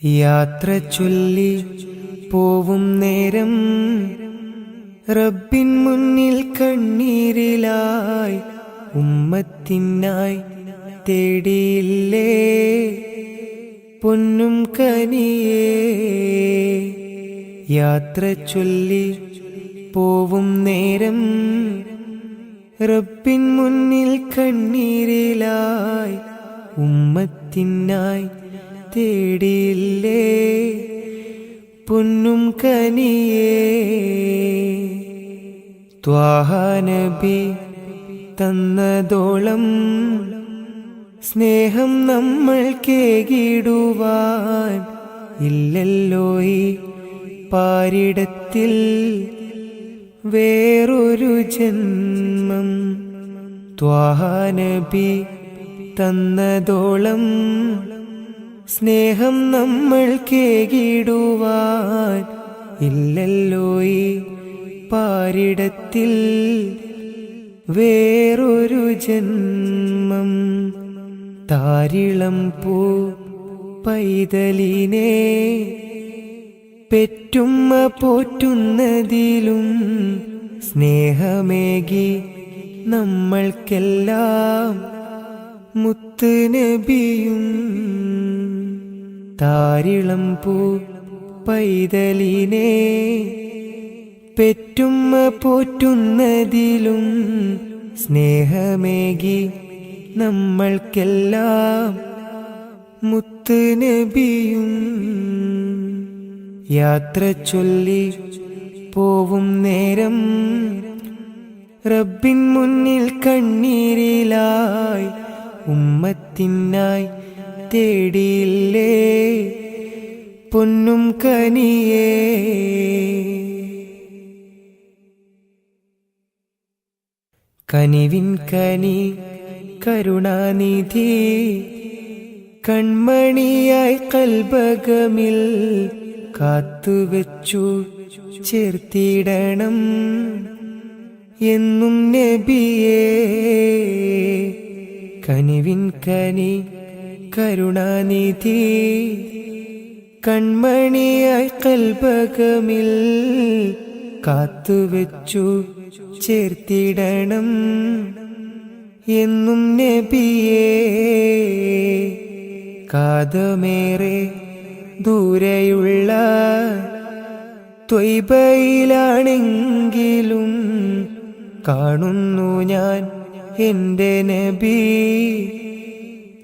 യാത്ര ചൊല്ലി പോവും നേരം റബ്ബിൻ മുന്നിൽ കണ്ണീരിലായി ഉമ്മത്തിനായി തേടിയില്ലേ പൊന്നും കനിയേ. യാത്ര ചൊല്ലി പോവും നേരം റബ്ബിൻ മുന്നിൽ കണ്ണീരിലായി ഉമ്മത്തിനായി തേടിയില്ലേ പൊന്നും കനിയേ. ത്വാഹ നബി തന്നതോളം സ്നേഹം നമ്മൾ കേകിടുവാൻ ഇല്ലല്ലോ ഈ പാരിടത്തിൽ വേറൊരു ജന്മം. ത്വാഹ നബി തന്നതോളം സ്നേഹം നമ്മൾ കേകിടുവാൻ ഇല്ലല്ലോ ഈ പാരിടത്തിൽ വേറൊരു ജന്മം. താരിളം പൂ പൈതലിനെ പെറ്റുമ്മ പോറ്റുന്നതിലും സ്നേഹമേകി നമ്മൾക്കെല്ലാം മുത്ത് നബിയും. താരിളം പൂ പൈതലിനെ പെറ്റുമ്മ പോറ്റുന്നതിലും സ്നേഹമേകി നമ്മൾക്കെല്ലാം മുത്ത് നബിയും. യാത്ര ചൊല്ലി പോവും നേരം റബ്ബിൻ മുന്നിൽ കണ്ണീരിലായി ഉമ്മത്തിനായി തേടിയില്ലേ പൊന്നും കനിയേ. കനിവിൻ കനി കരുണാനിധി കൺമണിയായി കൽബകമിൽ കാത്തുവെച്ചു ചേർത്തിടണം എന്നും നബിയേ. കനിവിൻ കനി കരുണാനിധി കൺമണിയായി കൽബകമിൽ കാത്തുവെച്ചു ചേർത്തിടണം എന്നും നബിയേ. കാതമേറെ ദൂരെയുള്ള ത്വയ്ബയിലാണെങ്കിലും കാണുന്നു ഞാൻ എൻ്റെ നബി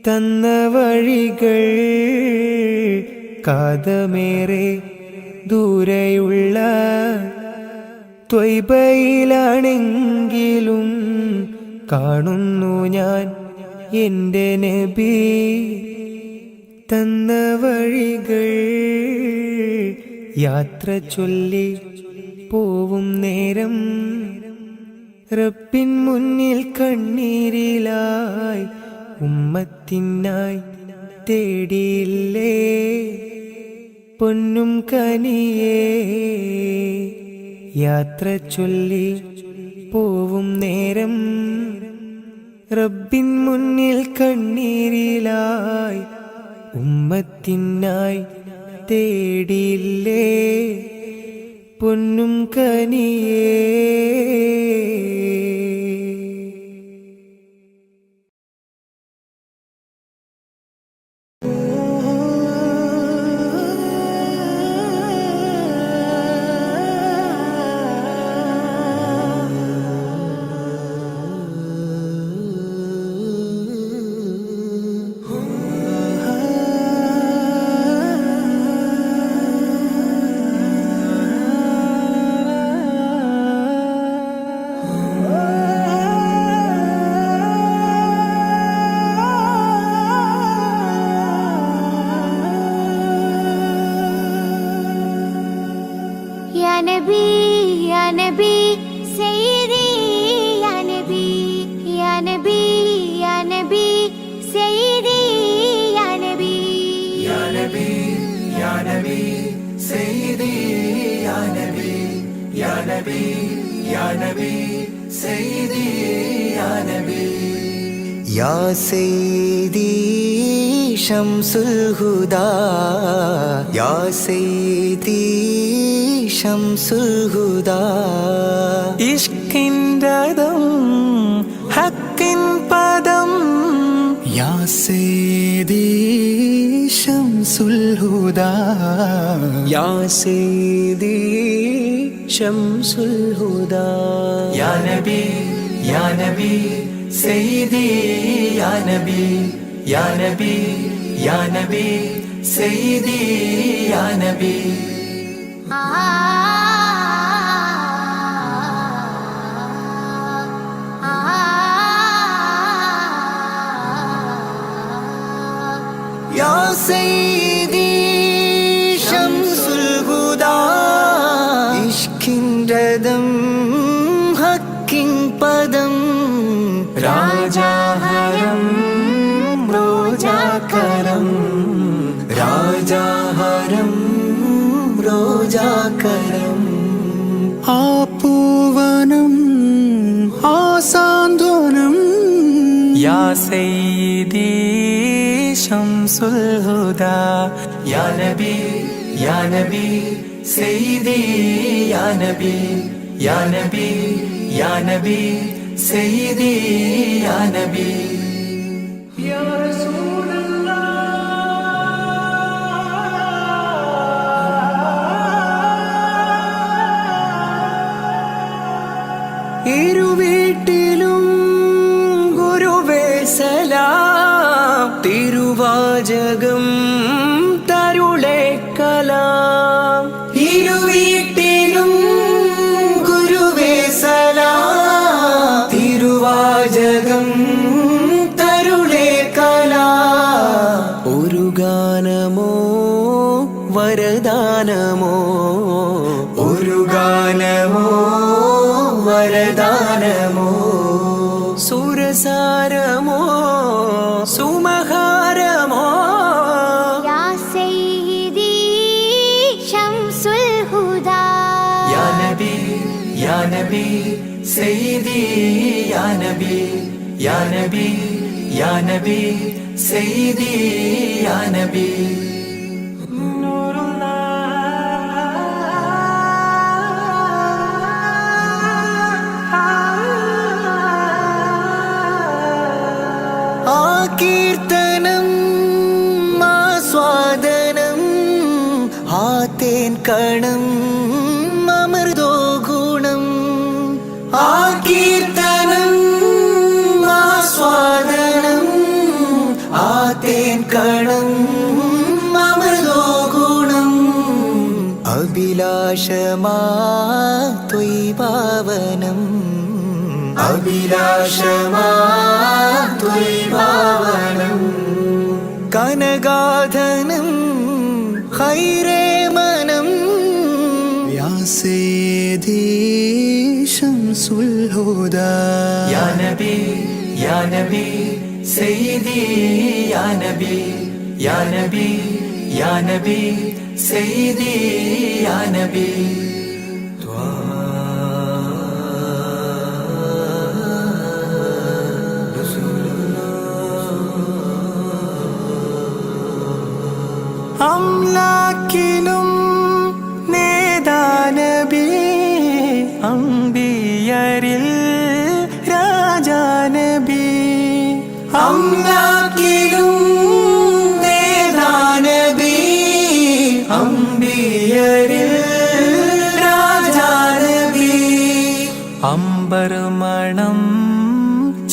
തന്ന വഴികൾ. കാതമേറെ ദൂരെയുള്ള ത്വയ്ബയിലാണെങ്കിലും കാണുന്നു ഞാൻ എൻ്റെ നബി തന്ന വഴികൾ. യാത്ര ചൊല്ലി പോവും നേരം റബ്ബിൻ മുന്നിൽ കണ്ണീരിലായി ഉമ്മത്തിനായി തേടിയില്ലേ പൊന്നും കനിയേ. യാത്ര ചൊല്ലി പോവും നേരം റബ്ബിൻ മുന്നിൽ കണ്ണീരിലായി ഉമ്മത്തിനായി തേടിയില്ലേ പൊന്നും കനിയേ. يا نبي سيدي يا نبي يا نبي يا نبي سيدي يا نبي يا نبي يا نبي سيدي يا نبي يا نبي يا نبي سيدي يا نبي يا سيدي ശംസുൽ ഹുദാ യാ സയ്യിദി ശംസുൽ ഹുദാ ഇഷ്കിൻറദം ഹക്കിൻ പദം യാ സയ്യിദി ശംസുൽ ഹുദാ യാ സയ്യിദി ശംസുൽ ഹുദാ യാ നബി യാ നബി സയ്യിദി യാ നബി യാ നബി യാ നബി സയ്യിദി യാ നബി യാ സയ്യിദി ശംസുൽ ഹുദാ ഇഷ്കിൻറദം ഹക്കിൻ പദം രാജാഹരം റോജാകരം രാജാഹരം റോജാകരം ആ പൂവനം ആ സാന്ത്വനം യാ സയ്യിദി ശംസുൽ ഹുദാ യാ നബി യാ നബി സയ്യിദി യാ നബി യാ നബി യാ നബി സയ്യിദി യാ നബി യാ ഇരുവീട്ടിലും ഗുരുവേ സലാം തിരുവാചകം തരുളേ കലാം ഇരുവീട്ടിലും ഗുരുവേ സലാം തിരുവാചകം തരുളേ കലാം ഒരു ഗാനമോ വരദാനമോ ഒരു ഗാനമോ വരദാനമോ സുരസാരമോ സുമഹാരമോ യാ സയ്യിദി ശംസുൽ ഹുദാ യാ നബി യാ നബി സയ്യിദി യാ നബി യാ നബി യാ നബി സയ്യിദി യാ നബി ആ കീർത്തനം ആസ്വാദനം ആ തേൻ കണം അമൃതോ ഗുണം ആ കീർത്തനം ആസ്വാദനം ആ തേൻ കണം അമൃതോ ഗുണം അഭിലാഷമാ ത്വയ്പാവനം അഭിലാഷമാ ത്വയ്പാവനം കനഗാധനം ഹൈരേ മനം യാ സയ്യിദി ശംസുൽ ഹുദാ യാ നബി യാ നബി സയ്യിദി യാ നബി യാ നബി യാ നബി സയ്യിദി യാ നബി അംലാക്കിലും നേദാനബി അംബിയരിൽ രാജാനബി അംലാക്കിലും നേദാനബി അംബിയരിൽ രാജാനബി അംബർ മണം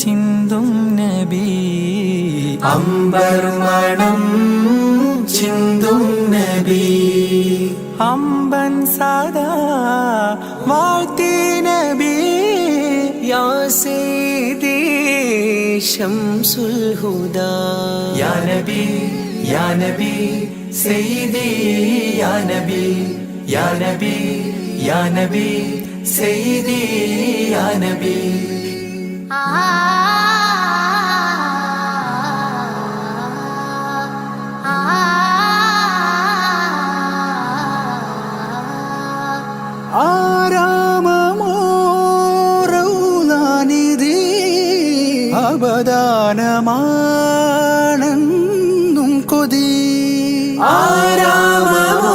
ചിന്തും നബി അംബർ മണം ചിന്തും നബി അമ്പൻ സദാ വാഴ്ത്തി നബി യാ സയ്യിദി ശംസുൽ ഹുദാ യാ നബി യാ നബി സയ്യിദി യാ നബി യാ നബി യാ നബി സയ്യിദി യാ നബി ആരാമമോ റൗലാനിധി അബദാനമാണെന്നും കൊതി ആരാമമോ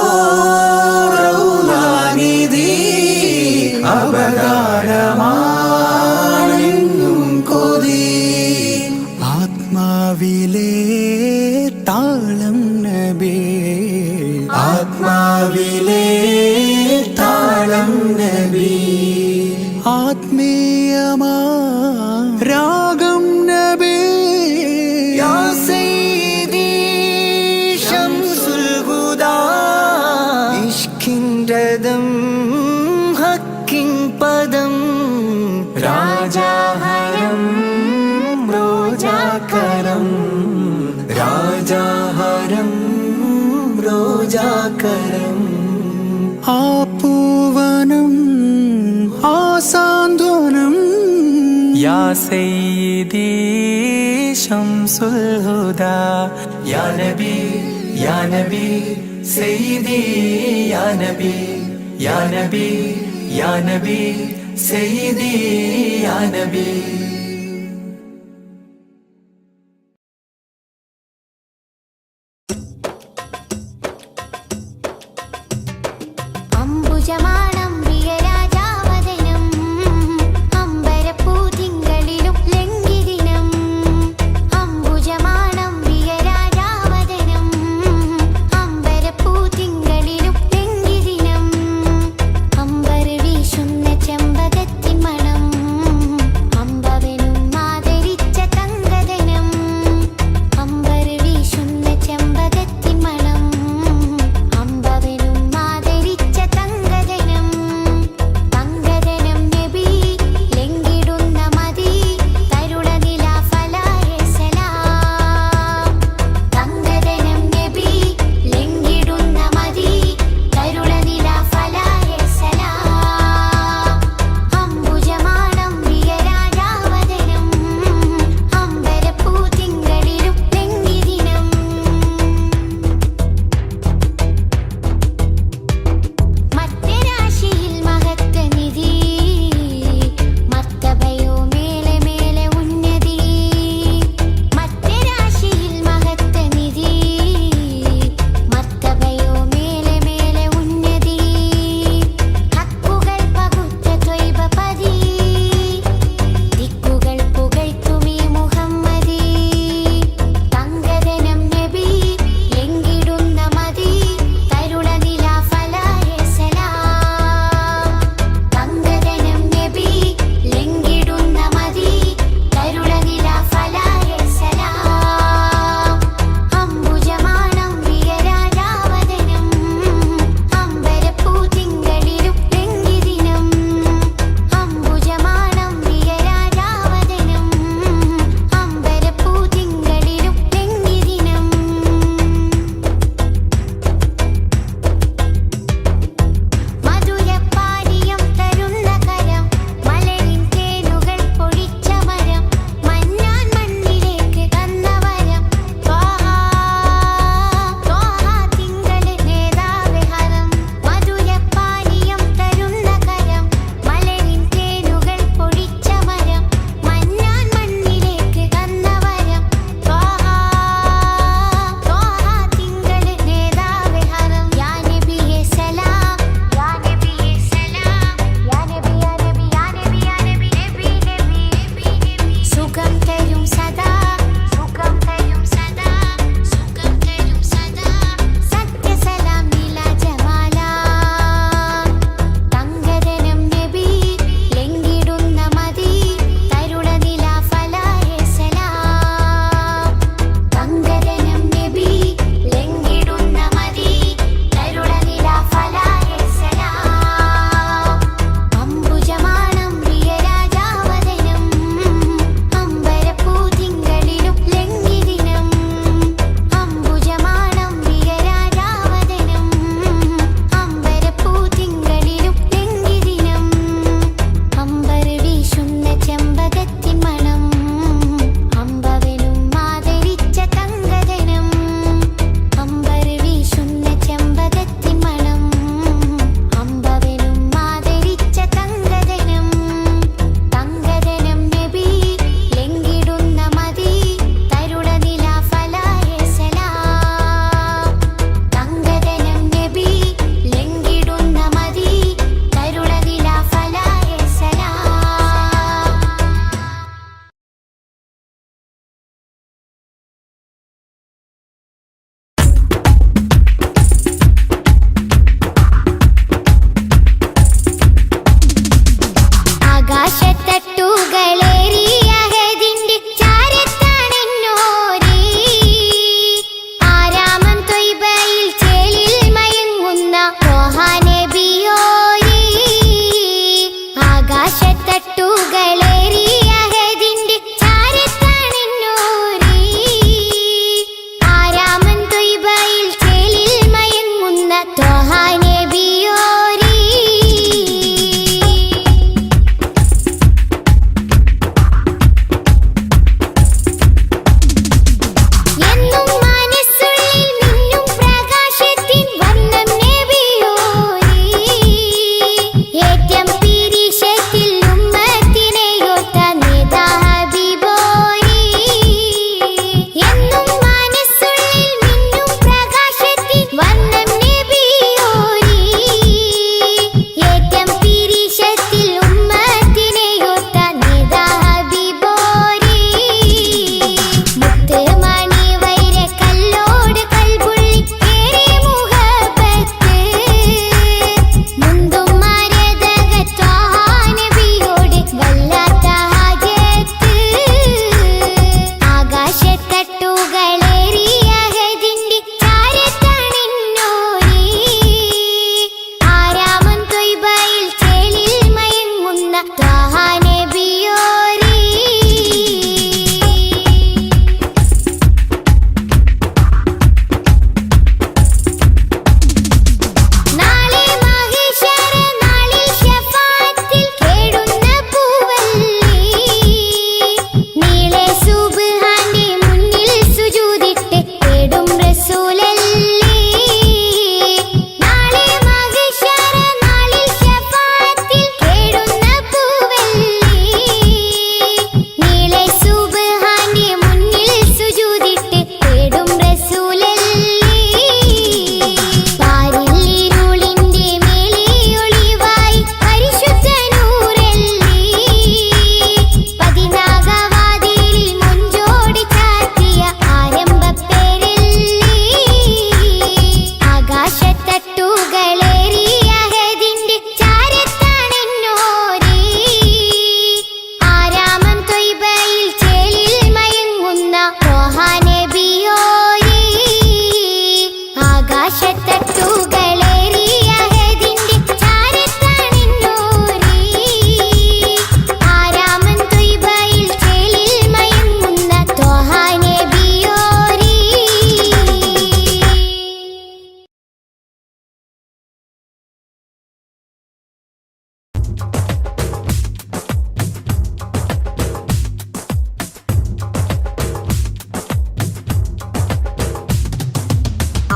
റൗളാനിധി അപകാരമാണെന്നും കൊതി ആത്മാവിലെ താളം നബി ആത്മാവിലെ താളം നബി ആത്മീയമാ രാഗം നബി യാ സയ്യിദി ശംസുൽ ഹുദാ ഇഷ്കിൻ രഥം ഹക്കിൻ പദം രാജാഹരം റോജാകരം രാജാഹരം റോജാകരം ആ പൂവനം ആ സാന്ത്വനം യാ സയ്യിദി ശംസുൽ ഹുദാ യാ നബി യാ നബി സയ്യിദി യാ നബി യാ നബി യാ നബി സയ്യിദി യാ നബി അംബുജമാണം പ്രിയരാജാവദനം അമ്പരപ്പൂതിങ്കളിലും ലംഘിദിനം അംബുജമാണം പ്രിയരാജാവദനം അമ്പരപ്പൂതിങ്കളിലും ലംഘിദിനം അമ്പർ വീശുന്ന ചെമ്പകത്തിൻ മണം അമ്പവ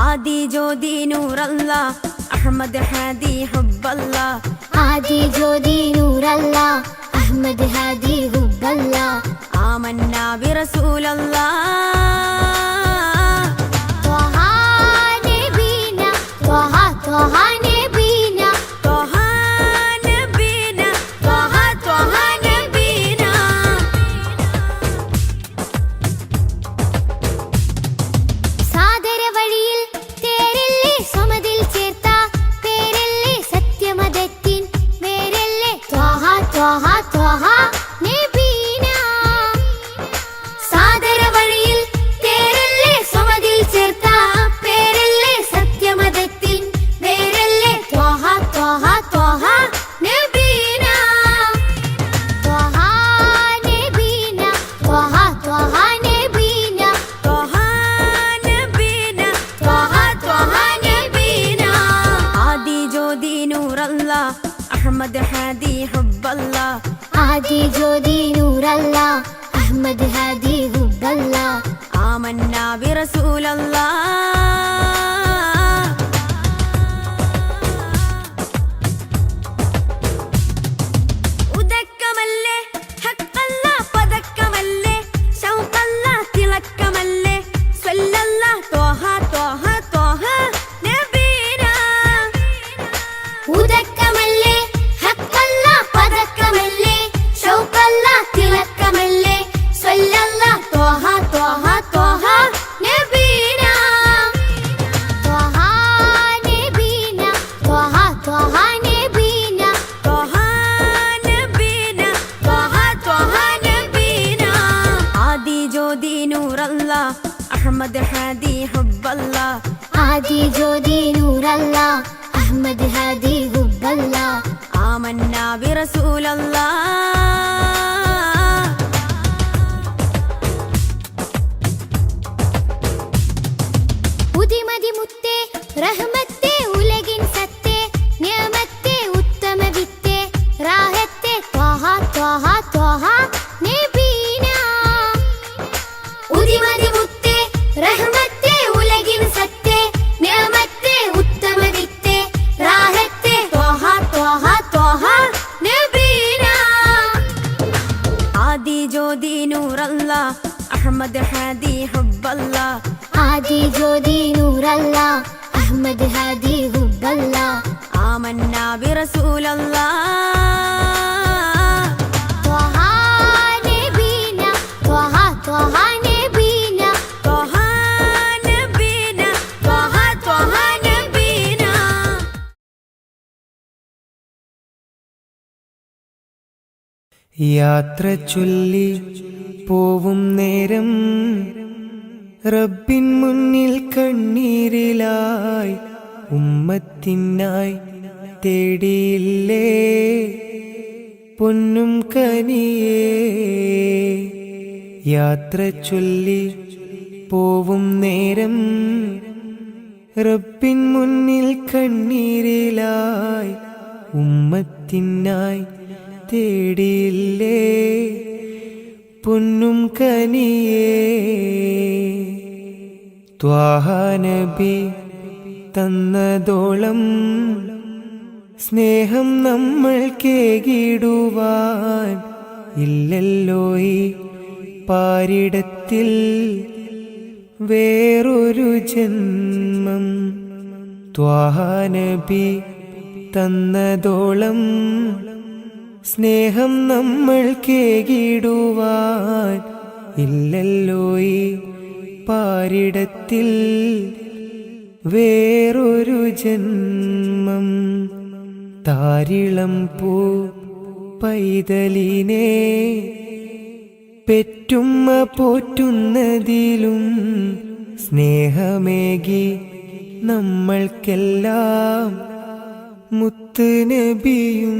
ആദി ജ്യോതി നൂറല്ലാ അഹ്മദ് ഹാദി ഹുബ്ബല്ലാ ആദി ജ്യോതി നൂറല്ലാ അഹ്മദ് ഹാദി ഹുബ്ബല്ലാ ആമന്നാ ബിറസൂലല്ലാ ത്വഹ നബീന ത്വഹ ത്വഹ നബീന ത്വഹ നബീന ത്വഹ ത്വഹ നബീന സാദര വഴിയിൽ തേരല്ലേ സമതിൽ ചേർത്ത പേരല്ലേ സത്യമതത്തിൻ വേരല്ലേ ത്വഹ ത്വഹ ത്വഹ നബീന സാദര വഴിയിൽ തേരല്ലേ സമതിൽ ചേർത്ത പേരല്ലേ സത്യമതത്തിൻ വേരല്ലേ ത്വഹ ത്വഹ ത്വഹ നബീന ത്വഹ നബീന ത്വഹ ത്വഹ നബീന ത്വഹ നബീന ത്വഹ ത്വഹ നബീന ആദി ജ്യോതി നൂറല്ലാ അഹ്മദ് ഹാദി ഹുബ്ബല്ലാ ആദി ജ്യോതി നൂറല്ലാ അഹ്മദ് ഹാദി ഹുബ്ബല്ലാ ആമന്നാ ബിറസൂലല്ലാ ഉദക്കമല്ലേ ഹഖല്ലാ പദക്കമല്ലേ ശൗഖല്ലാ തിളക്കമല്ലേ സ്വല്ലല്ലാ ത്വഹ ത്വഹ ത്വഹ നബീന ഉദക്കമല്ലേ ഹഖല്ലാ പദക്കമല്ലേ ശൗഖല്ലാ തിളക്കമല്ലേ സ്വല്ലല്ലാ ത്വഹ ത്വഹ ത്വഹ നബീന ത്വഹ നബീന ത്വഹ ത്വഹ നബീന ത്വഹ നബീന ത്വഹ ത്വഹ നബീന ആദി ജ്യോതി നൂറല്ലാ അഹ്മദ് ഹാദി ഹുബ്ബല്ലാ ആദി ജ്യോതി നൂറല്ലാ അഹ്മദ് ഹാദി ഹുബ്ബല്ലാ ആമന്നാ ബിറസൂലല്ലാ ഉദിമതി മുത്തേ റഹ്മത്തേ ഉലകിൻ സത്തേ നിയമത്തേ ഉത്തമ വിത്തേ റാഹത്തേ ത്വഹ ത്വഹ ത്വഹ നബീന ഉദിമതി മുത്തേ റഹ്മത്തേ ഉലകിൻ സത്തേ നിയമത്തേ ഉത്തമ വിത്തേ റാഹത്തേ ത്വഹ ത്വഹ ത്വഹ നബീന ആദി ജ്യോതി നൂറല്ലാ അഹ്മദ് ഹാദി ഹുബ്ബല്ലാ ആദി ജ്യോതി നൂറല്ലാ അഹ്മദ് ഹാദി ഹുബ്ബല്ലാ ആമന്നാ ബിറസൂലല്ലാ ത്വഹ നബീന ത്വഹ ത്വഹ നബീന ത്വഹ നബീന ത്വഹ ത്വഹ നബീന യാത്ര ചൊല്ലി പോവും നേരം റബ്ബിൻ മുന്നിൽ കണ്ണീരിലായി ഉമ്മത്തിനായി തേടിയില്ലേ പൊന്നും കനിയേ. യാത്ര ചൊല്ലി പോവും നേരം റബ്ബിൻ മുന്നിൽ കണ്ണീരിലായി ഉമ്മത്തിനായി തേടിയില്ലേ പൊന്നും കനിയേ. ത്വാഹ നബി തന്നതോളം സ്നേഹം നമ്മൾ കേകിടുവാൻ ഇല്ലല്ലോ ഈ പാരിടത്തിൽ വേറൊരു ജന്മം. ത്വാഹ നബി തന്നതോളം സ്നേഹം നമ്മൾ കേകിടുവാൻ ഇല്ലല്ലോ ഈ പാരിടത്തിൽ വേറൊരു ജന്മം. താരിളം പൂ പൈതലിനെ പെറ്റുമ്മ പോറ്റുന്നതിലും സ്നേഹമേകി നമ്മൾക്കെല്ലാം മുത്ത് നബിയും.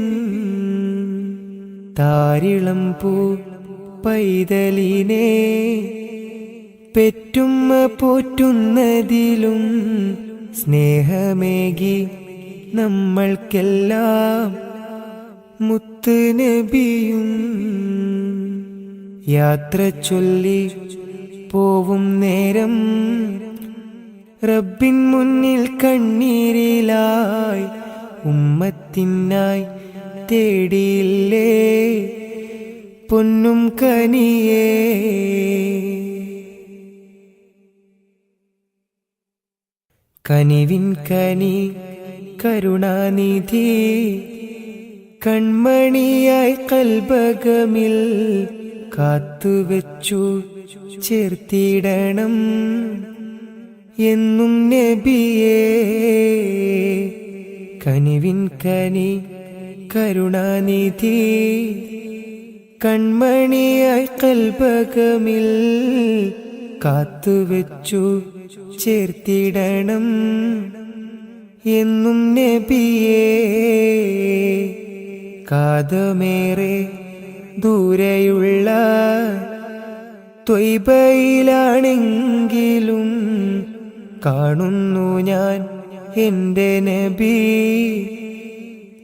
താരിളം പൂ പൈതലിനെ പെറ്റുമ്മ പോറ്റുന്നതിലും സ്നേഹമേകി നമ്മൾക്കെല്ലാം മുത്ത് നബിയും. യാത്ര ചൊല്ലി പോവും നേരം റബ്ബിൻ മുന്നിൽ കണ്ണീരിലായി ഉമ്മത്തിനായി തേടിയില്ലേ പൊന്നും കനിയേ. കനിവിൻ കനി കരുണാനിധി കൺമണിയായി കൽബകമിൽ കാത്തുവെച്ചു ചേർത്തിടണം എന്നും നബിയേ. കനിവിൻ കനി കരുണാനിധി കൺമണിയായി കൽബകമിൽ കാത്തുവെച്ചു ചേർത്തിടണം എന്നും നബിയേ. കാതമേറെ ദൂരെയുള്ള ത്വയ്ബയിലാണെങ്കിലും കാണുന്നു ഞാൻ എൻ്റെ നബി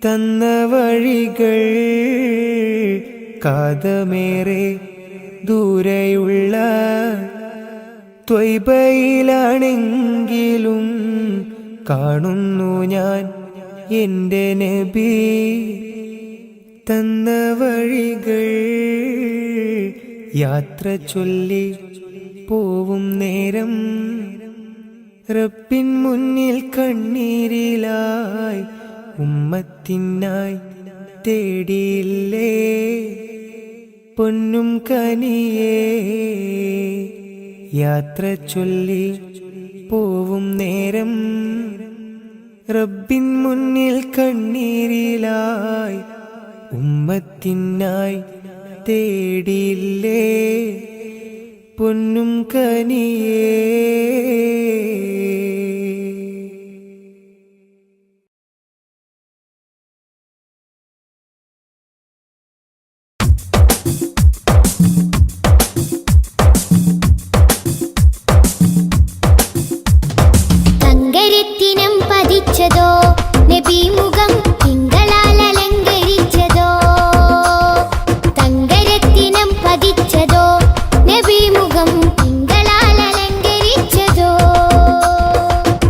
തന്ന വഴികൾ. കാതമേറെ ദൂരെയുള്ള ത്വയ്ബയിലാണെങ്കിലും കാണുന്നു ഞാൻ എൻ്റെ നബി തന്ന വഴികൾ. യാത്ര ചൊല്ലി പോവും നേരം റബ്ബിൻ മുന്നിൽ കണ്ണീരിലായി ഉമ്മത്തിനായി തേടിയില്ലേ പൊന്നും കനിയേ. യാത്ര ചൊല്ലി പോവും നേരം റബ്ബിൻ മുന്നിൽ കണ്ണീരിലായി ഉമ്മത്തിനായി തേടിയില്ലേ പൊന്നും കനിയേ. തങ്കരത്തിനം പതിച്ചതോ നബി മുഖം തിങ്കളാൽ അലങ്കരിച്ചതോ. തങ്കരത്തിനം പതിച്ചതോ നബി മുഖം തിങ്കളാൽ അലങ്കരിച്ചതോ.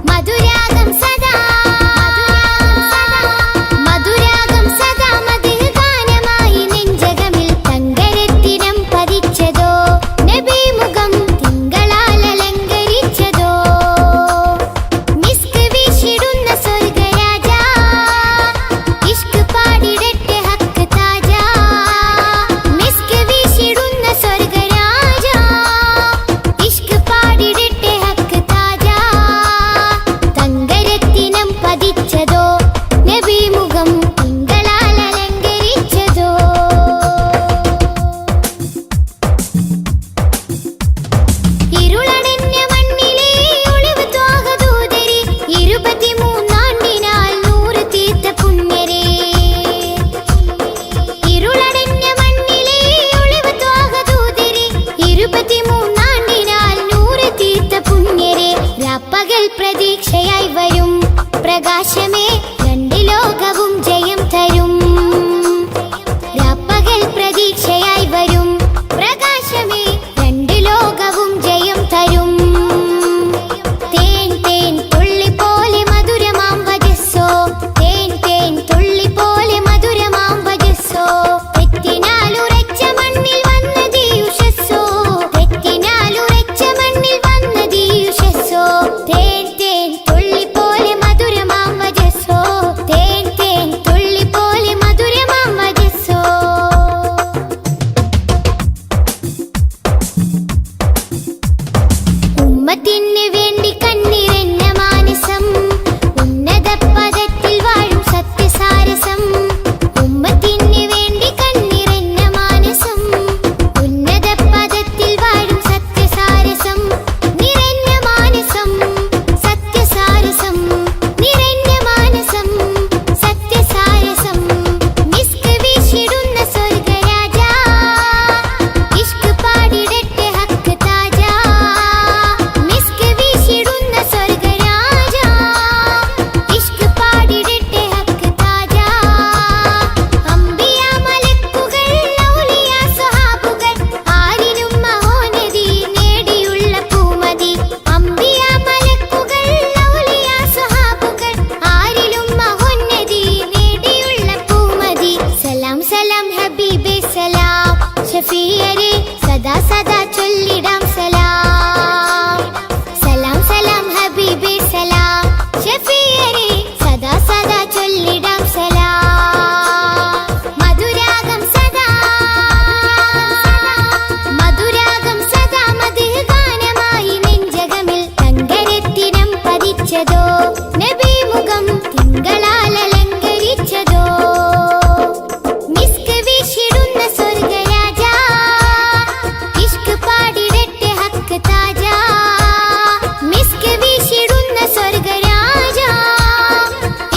മധുരാഗം സദാ മധുരാഗം സദാ മധുര ഗാനമായി നെഞ്ചകമിൽ. തങ്കരത്തിനം പതിച്ചതോ നബി മുഖം തിങ്കളാൽ അലങ്കരിച്ചതോ. മിസ്ക് വീശിടുന്ന സ്വർഗരാജ ഇഷ്ക് പാടിടട്ടെ ഹക്ക് താജ. മിസ്ക് വീശിടുന്ന സ്വർഗരാജ ഇഷ്ക് പാടിടട്ടെ ഹക്ക് താജ. തങ്കരത്തിനം പതിച്ചതോ നബി മുഖം തിങ്കളാൽ അലങ്കരിച്ചതോ. ഇരുളടഞ്ഞ മണ്ണിലെ ഒളിവ് ത്വാഹദൂതരെ 23 നൂറ് തീർത്ത പുണ്യരെ. ഇരുളടഞ്ഞ മണ്ണിലെ ഒളിവ് ത്വാഹദൂതരെ 23 നൂറ് തീർത്ത പുണ്യരെ. രാപ്പകൽ പ്രതീക്ഷയായി വരും പ്രകാശമേ രണ്ട് ലോകവും ജയം തരും. രാപ്പകൽ പ്രതീക്ഷയായി വരും പ്രകാശമേ രണ്ട് ലോകവും ജയം തരും. തേൻ തേൻ തുള്ളി പോലെ മധുരമാം വജസ്സോ. തേൻ തേൻ തുള്ളി പോലെ മധുരമാം വജസ്സോ. തെറ്റിനാലുറച്ച മണ്ണിൽ വന്നത് യുഷസ്സോ. തെറ്റിനാലുറച്ച മണ്ണിൽ വന്നത് യുഷസ്സോ. തേൻ തേൻ തുള്ളി പോലെ മധുരമാം വജസ്സോ. തേൻ തേൻ പതിച്ചതോ നബി മുഖം തിങ്കളാൽ അലങ്കരിച്ചതോ മിസ്ക് വീശിടുന്ന സ്വർഗരാജ ഇഷ്ക് പാടിടട്ടെ ഹക്ക് താജ മിസ്ക് വീശിടുന്ന സ്വർഗരാജ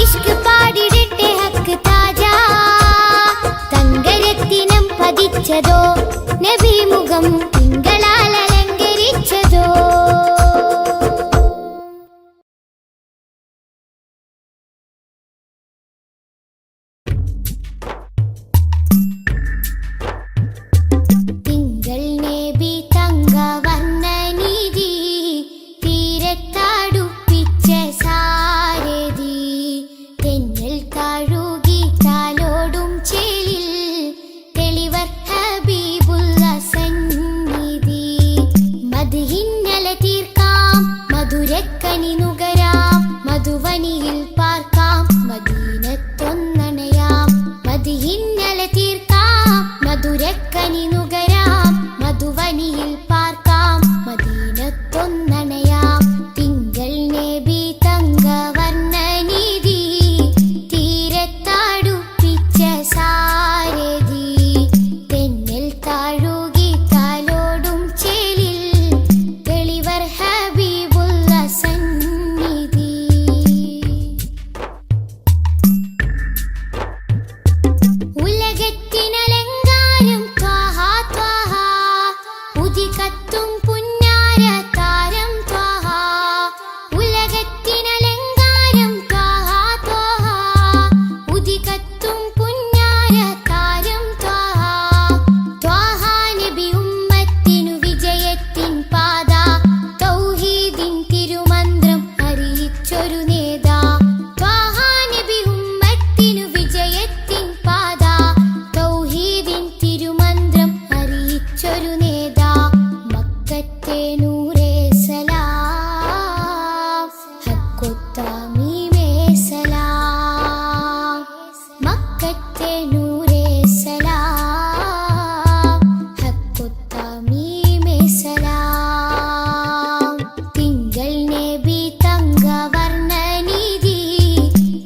ഇഷ്ക് പാടിടട്ടെ ഹക്ക് താജ തങ്കരത്തിനം പതിച്ചതോ നബി മുഖം തിങ്കളാൽ അലങ്കരിച്ചതോ തിങ്കൾ നബി തങ്കവർണ്ണനിധി തീരത്തടുപ്പിച്ച സാരഥി തെന്നൽ കഴുകി താലോടും ചേലിൽ തെളിവർ ഹബീബുള്ള സന്നിധി മദ്ഹിന്നല തീർക്കാം മധുരക്കനി നുകരാം മധുവനിയിൽ പാർക്കാം മദീനത്തൊന്നണയാം മദ്ഹിന്നല തീർക്കാം മധുരക്കനി നുകരാം മധുവനിയിൽ പാർക്കാം മദീനത്തൊന്നണയാം തിങ്കൾ നബി തങ്കവർണ്ണനിധി തീരത്തടുപ്പിച്ച സാരഥി തെന്നൽ താഴുകി താലോടും ചേലിൽ തെളിവർ ഹബീബുള്ള സന്നിധി ഉലകത്തിനലങ്കാരം ത്വാഹ ത്വാഹ ഉദികത്തും പുന്നാര താരം ത്വാഹ ഉലകത്തിനലങ്കാരം ത്വാഹ ത്വാഹ ഉദികത്തും പുന്നാര താരം ത്വാഹ ത്വാഹ നബി ഉമ്മത്തിനു വിജയത്തിൻ പാത തൗഹീദിൻ തിരുമന്ത്രം അറിയിച്ചൊരു നേതാ ത്വാഹ നബി ഉമ്മത്തിനു വിജയത്തിൻ പാത തൗഹീദിൻ തിരുമന്ത്രം അറിയിച്ചൊരു നേതാ മക്കത്തെ നൂറേ സലാം ഹക്കൊത്താമീമേ സലാം മക്കത്തെ നൂറേ സലാം ഹക്കൊത്താമീമേ സലാം തിങ്കൾ നബി തങ്കവർണ്ണനിധി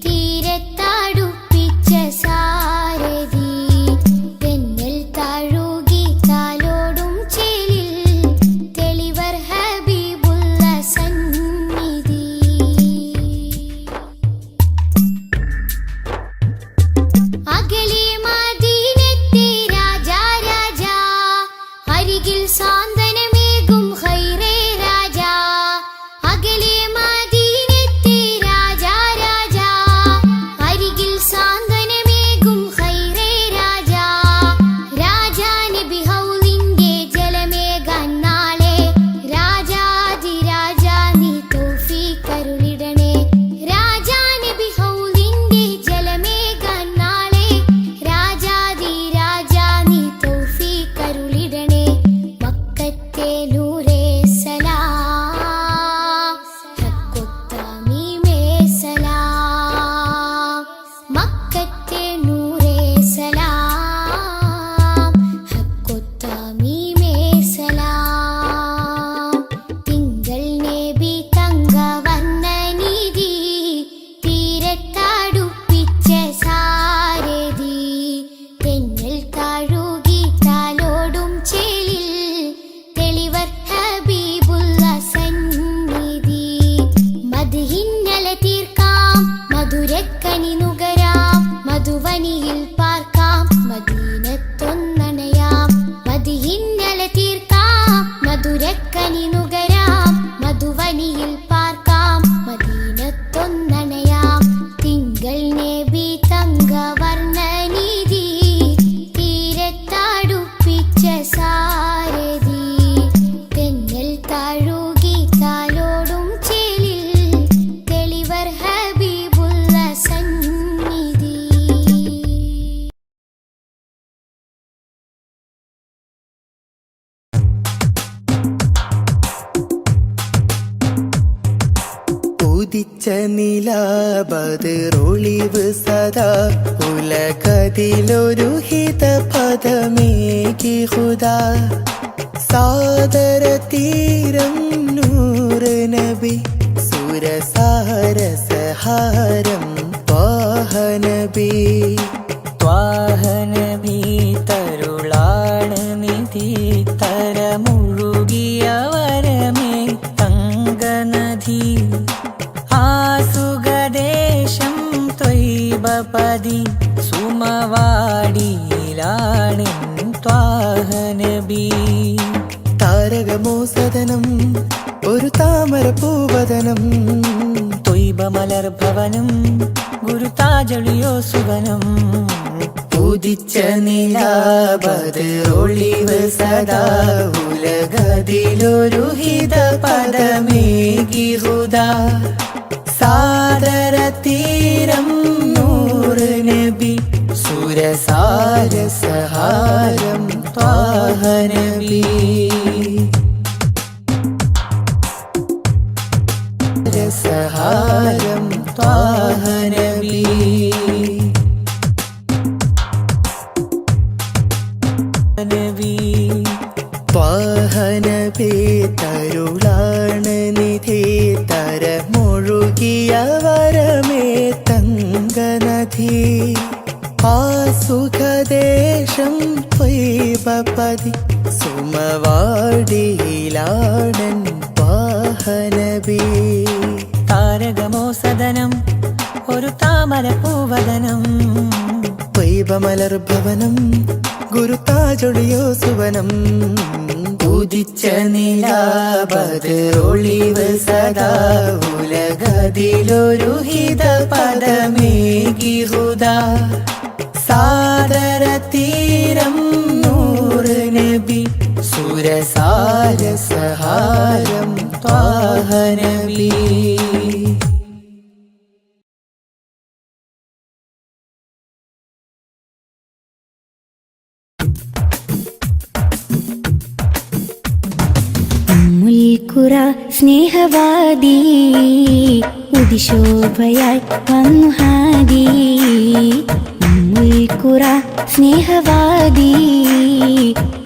തീരത്തടുപ്പിച്ച സാരഥി തെന്നൽ താഴുകി താലോടും ചേലിൽ തെളിവർ ഹബീബുള്ള സന്നിധി അകലെ മദീനത്തെ രാജാ രാജാ അരികിൽ സാന്ത്വനമേകും ഖൈറേ രാജാ അകലെ മദീനത്തെ രാജാ രാജാ അരികിൽ സാന്ത്വനമേകും ഖൈറേ രാജാ രാജാ നബി ഹൗലിന്റെ ജലമേകാൻ നാളെ രാജാധിരാജാ നീ തൗഫീഖരുളിടണേ രാജാ നബി ഹൗലിന്റെ ജലമേകാൻ നാളെ രാജാധിരാജാ നീ തൗഫീഖരുളിടണേ മക്കത്തെ നൂറേ സലാം ഹക്കൊത്താമീമേ സലാം മക്കത്തെ നൂറേ സലാം ഹക്കൊത്താമീമേ സലാം തിങ്കൾ നബി തങ്കവർണ്ണനിധി തീരത്തടുപ്പിച്ച സാരഥി തെന്നൽ താഴുകി താലോടും ചേലിൽ തെളിവർ ഹബീബുള്ള സന്നിധി മദ്ഹിന്നല തീർക്കാം മധുരക്കനി നുകരാം മധുവനിയിൽ പാർക്കാം മദീനത്തൊന്നണയാം മദ്ഹിന്നല തീർക്കാം മധുരക്കനി നുകരാം മധുവനിയിൽ പാർക്കാം മദീനത്തൊന്നണയാം തിങ്കൾ നബി തങ്കവർണ്ണനിധി തീരത്തടുപ്പിച്ച സാരഥി തെന്നൽ താഴുകി താലോടും ചേലിൽ തെളിവർ ഹബീബുള്ള സന്നിധി ഉദിച്ച നിലാബതിറൊളിവ് സദാ ഉലകതിലൊരു ഹിതപദമേകി ഹുദാ സാദര തീരം നൂറ് നബി സുര സുരസാരസഹാരം ത്വാഹനബി ത്വാഹനബി തരുളാണ് നിധി തരമുഴുകിയ വരമേ തങ്കനദി ആസുഖദേശം ത്വയ്ബപതി സുമവാടിയിലാണ് ത്വാഹനബി താരകമോ സദനം ഒരു താമര പൂവദനം ത്വയ്ബ മലർഭവനം ഗുരുതാജളിയോ സുവനം ഉദിച്ച നിലാബദറൊളിവ് സദാ ഉലകതിലൊരു ഹിത പദമേകി ഹുദാ സാദര തീരം നൂറ് നബി സുരസാരസഹാരം ത്വാഹനബി സഹാരം ത്വാഹനബി ത്വാഹനബി തരുളാണ് നിധി തരമൊഴുകിയ വരമേ തങ്കനദി ആസുഖദേശം ത്വയ്ബപതി സുമവാടിയിലാണൻ ത്വാഹനബി താരകമോ സദനം ഒരു താമര പൂവദനം ത്വയ്ബമലർഭവനം ഗുരുതാജൊളിയോ സുവനം ഉദിച്ച നിലാബദറൊളിവ് സദാ ഉലകതിലൊരു ഹിത പദമേകി ഹുദാ സാദര തീരം നൂറ് നബി സുരസാരസഹാരം ത്വാഹനബി മുൽക്കുറ സ്നേഹവാദി ഉദിശോഭയായി വന്നു ഹാദി മുൽക്കുറ സ്നേഹവാദി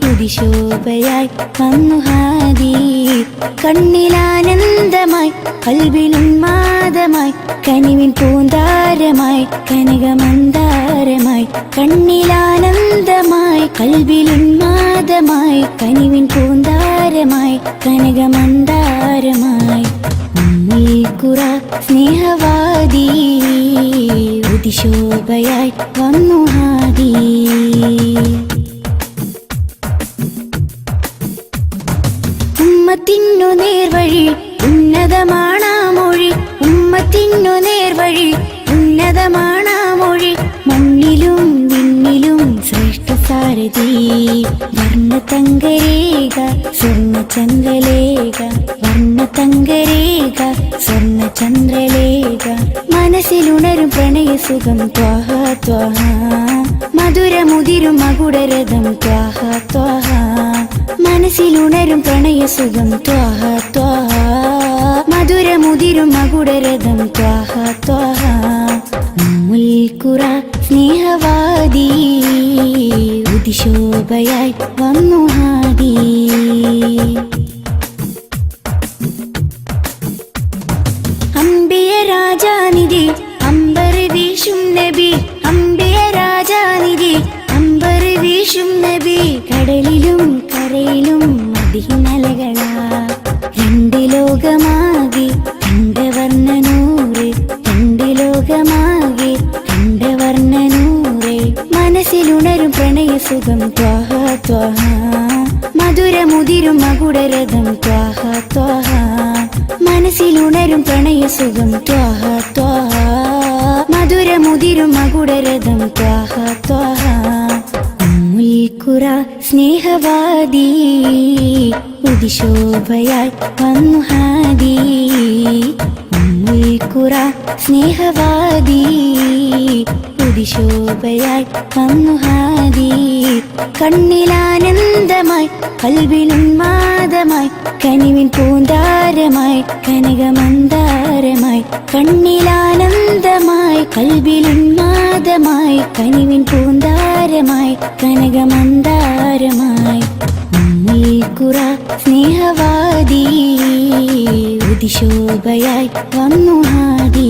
ഉദിശോഭയായി വന്നു ഹാദി കണ്ണിലാനന്ദമായി കൽബിലുന്മാദമായി കനിവിൻ പൂന്താരമായി കനകമന്ദാരമായി കണ്ണിലാനന്ദമായി കൽബിലുന്മാദമായി കനിവിൻ പൂന്താരമായി കനകമന്ദാരമായി മുൽക്കുറ സ്നേഹവാദി ഉദിശോഭയായി വന്നു ഹാദി ഉമ്മത്തിനു നേർവഴി ഉന്നതമാണാ മൊഴി ഉമ്മത്തിനു നേർവഴി ഉന്നതമാണാ മൊഴി മണ്ണിലും വിണ്ണിലും ശ്രേഷ്ഠ സാരഥി വർണ്ണതങ്കരേഖ സ്വർണ്ണചന്ദ്രലേഖ വർണ്ണതങ്കരേഖ സ്വർണ്ണചന്ദ്രലേഖ മനസ്സിലുണരും പ്രണയസുഖം ത്വാഹ ത്വാഹ മധുരമുതിരും മകുടരഥം ത്വാഹ ത്വാഹ മനസ്സിലുണരും പ്രണയസുഖം ത്വാഹ ത്വാഹ മധുരമുതിരും മകുടരഥം ത്വാഹ ത്വാഹ മുൽക്കുറ സ്നേഹവാദി ഉദിശോഭയായി വന്നു ഹാദി അംബിയ രാജാനിധി അമ്പർ വീശും നബി അംബിയ രാജാനിധി അമ്പർ വീശും നബി കടലിലും കരയിലും മദീനലകളാ രണ്ട് ലോകമാകെ കണ്ടവർണ്ണനൂറ് രണ്ട് ലോകമാകെ കണ്ടവർണ്ണനൂറ് മനസ്സിലുണരും പ്രണയസുഖം ത്വാഹ ത്വാഹ മധുരമുതിരും മകുടരഥം ത്വാഹ ത്വാഹ മനസ്സിലുണരും പ്രണയസുഖം ത്വാഹ ത്വാഹ മധുരമുതിരും മകുടരഥം ത്വാഹ ത്വാഹ മുൽക്കുറ സ്നേഹവാദി ഉദിശോഭയായി വന്നു ഹാദി മുൽക്കുറ സ്നേഹവാദി ഉദിശോഭയായി വന്നു ഹാദി കണ്ണിലാനന്ദമായി കൽബിലുന്മാദമായി കനിവിൻ പൂന്താരമായി കനകമന്ദാരമായി കണ്ണിലാനന്ദമായി കൽബിലുന്മാദമായി കനിവിൻ പൂന്താരമായി കനകമന്ദാരമായി ഉമ്മിൽക്കുറ സ്നേഹവാദി ഉദിശോഭയായി വന്നു ഹാദി.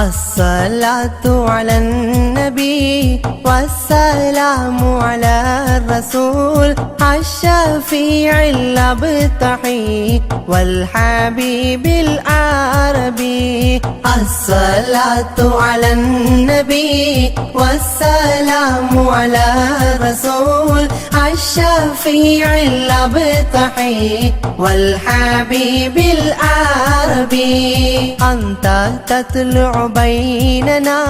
الصلاة على النبي والسلام على الرسول الشفيع الأبتحي والحبيب العربي. الصلاة على النبي والسلام على الرسول الشفيع الأبتحي والحبيب العربي. أنت تطلع بيننا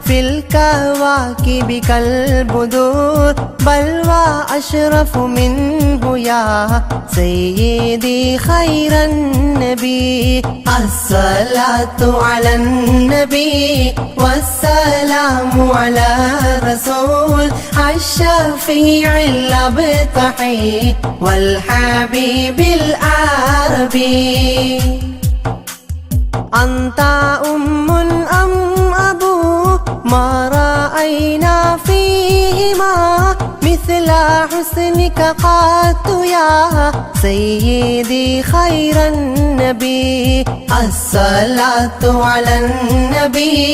في الكواكب كالبدور بل وأشرف منه يا سيدي خير النبي. الصلاة على النبي والسلام على الرسول الشفيع الأبتحي والحبيب العربي. أنت أم أم أبو ما رأينا فيهما مثل حسنك قط يا سيدي خير النبي. الصلاة على النبي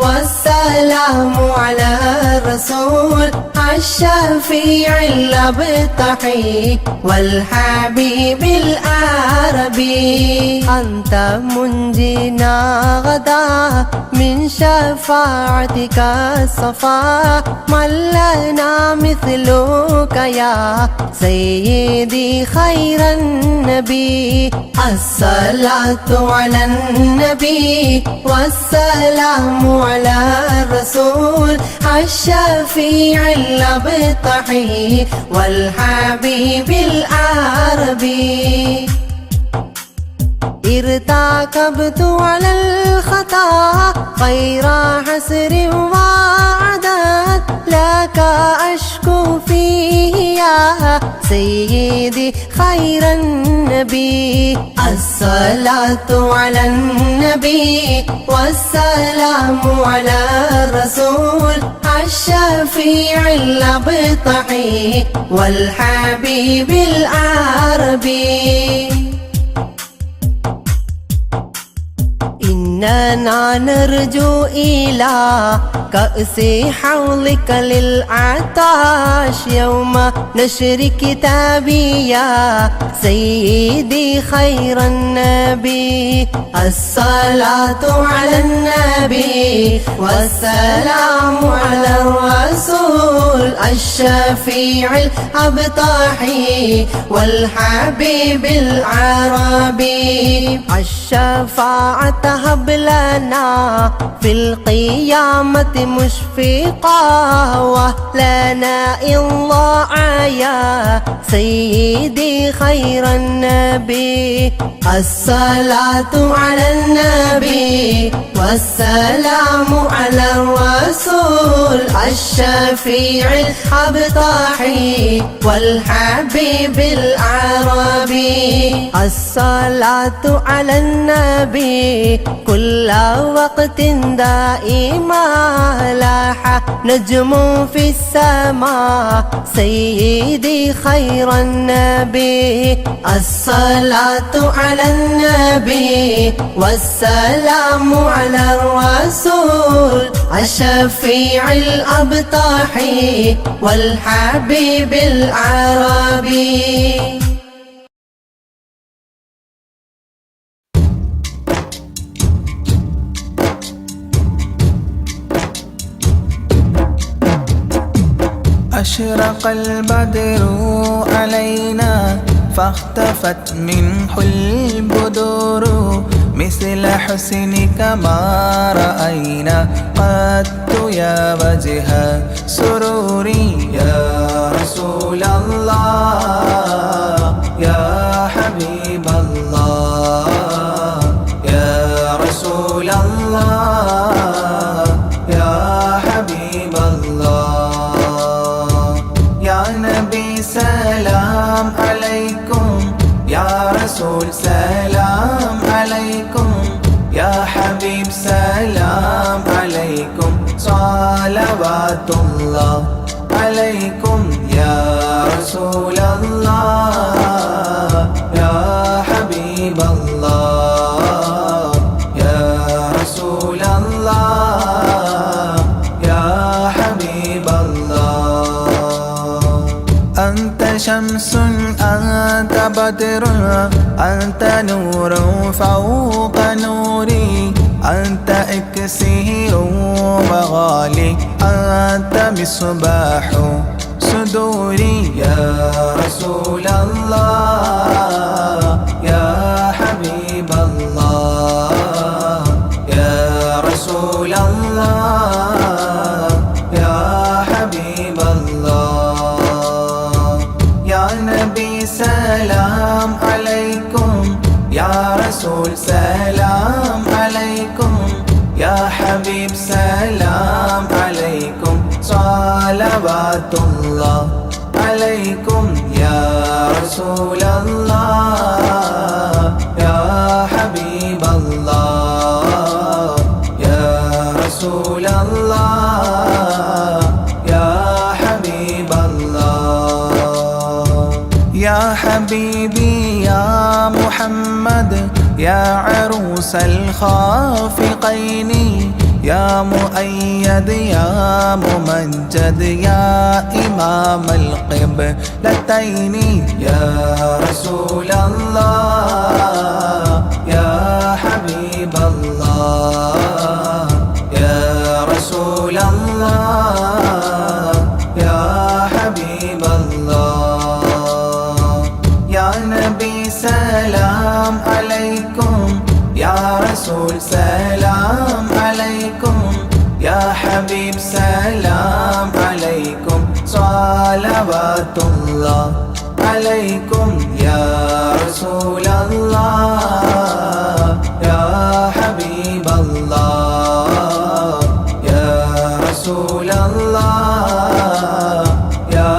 والسلام على الرسول الشفيع الأبتحي والحبيب العربي. أنت منجينا غدا من شفاعتك الصفا من لنا مثلك يا سيدي خير النبي. الصلاة على النبي والسلام على الرسول الشفيع الأبتحي والحبيب العربي. ارتكبت على الخطا غير حسر وعدد لك أشكو فيه يا سيدي خير النبي. الصلاة على النبي والسلام على الرسول الشفيع الأبتحي والحبيب العربي. إننا نرجو إلى كأس حوضك للعطاش يوم نشر كتابي يا سيدي خير النبي. الصلاة على النبي والسلام على الرسول الشفيع الأبتحي والحبيب العربي. الشفاعة هب لنا في القيامة مشفقا ولنا إن ضاع يا سيدي خير النبي. الصلاة على النبي والسلام على الرسول الشفيع الأبتحي والحبيب العربي. الصلاة على النبي كل وقت دائما لاح نجم في السماء سيدي خير النبي. الصلاة على النبي والسلام على الرسول الشفيع الأبتحي والحبيب العربي. أشرق البدر علينا فاختفت منه البدور مثل حسنك ما رأينا قط يا وجه سروري. يا رسول الله يا حبيب الله يا رسول الله يا حبيب الله. يا نبي سلام عليكم يا رسول سلام عليكم حبيب سلام عليكم صلوات الله عليكم يا رسول الله يا حبيب الله يا رسول الله يا حبيب الله أنت شمس أنت بدر أنت نور فوق نوري أنت إكسير وغالي أنت مصباح صدوري يا رسول الله يا حبيب الله يا رسول الله يا حبيب الله يا نبي سلام عليكم يا رسول سلام عليكم يا حبيب سلام عليكم صلوات الله عليكم يا رسول الله يا حبيب الله يا رسول الله يا حبيب الله يا حبيبي يا محمد يا عروس الخافقين يا مؤيد يا ممجد يا إمام القبلتين يا رسول الله يا حبيب الله يا رسول الله يا حبيب الله يا نبي سلام عليكم يا رسول سلام عليكم يا حبيب سلام عليكم صلوات الله عليكم يا رسول الله يا حبيب الله يا رسول الله يا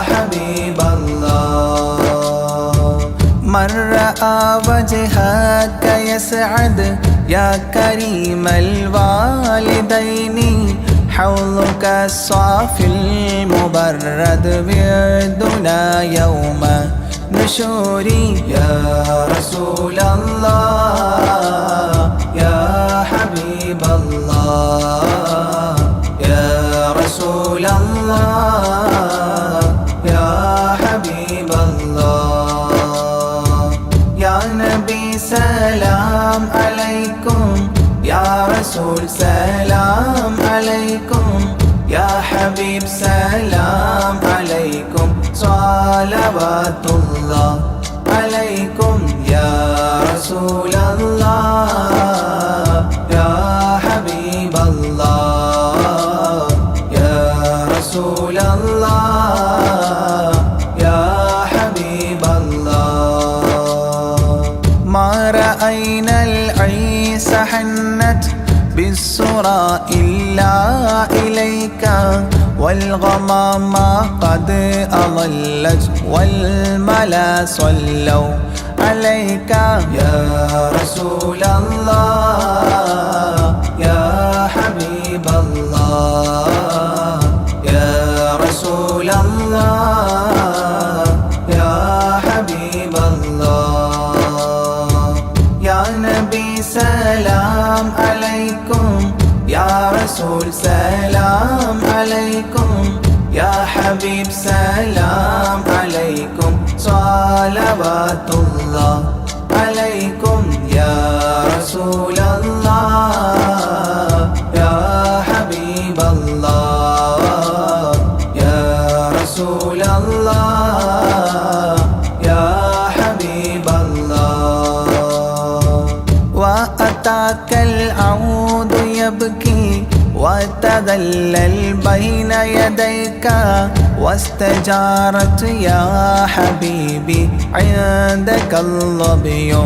حبيب الله من رأى وجهك يسعد يا كريم الوالدين حوضك الصافي المبرد بيدنا يوم نشوري يا رسول الله يا حبيب الله يا رسول الله يا حبيب الله يا نبي سلام عليكم يا رسول سلام عليكم يا حبيب سلام عليكم صلوات الله عليكم يا رسول الله يا حبيب الله يا رسول الله يا حبيب الله ما رأينا العيس حنت بالسرى إلا إليك والغمام قد أضلت والملا صلوا عليك يا رسول الله يا حبيب الله يا رسول الله يا حبيب الله يا نبي سلام عليكم يا رسول سلام عليكم يا حبيب سلام عليكم صلوات الله عليكم يا رسول الله يا حبيب الله يا رسول الله يا حبيب الله وأتاك العود يبكي وتذلل بين يديك واستجارت يا حبيبي عندك الظبي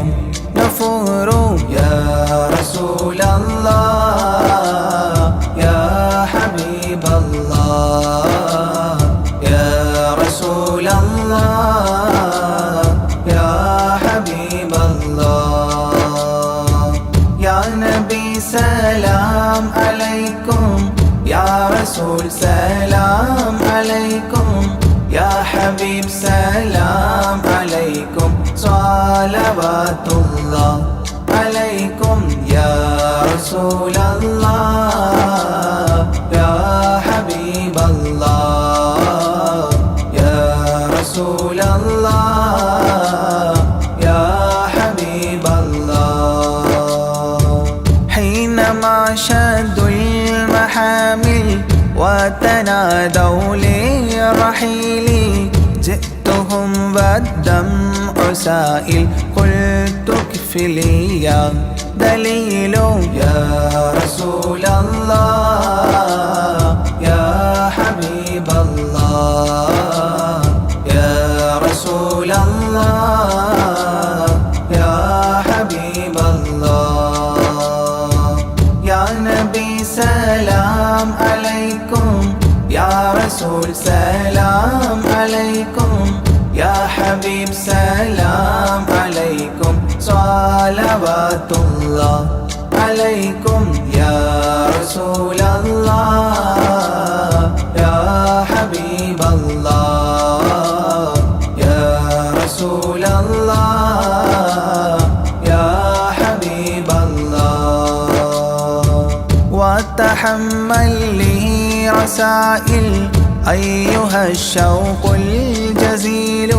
نفور يا رسول الله يا حبيب الله يا رسول الله يا حبيب الله يا نبي سلام حبيب سلام عليكم صلوات الله عليكم يا رسول الله يا حبيب الله يا رسول الله يا حبيب الله حينما شدوا المحامل وتنادوا لرحيلي جئتهم والدمع سائل قلت اكفلي يا دليل يا رسول الله يا حبيب الله يا رسول الله يا حبيب الله يا نبي سلام عليكم يا رسول سلام عليكم يا حبيب سلام عليكم صلوات الله عليكم يا رسول الله يا حبيب الله يا رسول الله يا حبيب الله وتحمل لي رسائل أيها الشوق الجزيل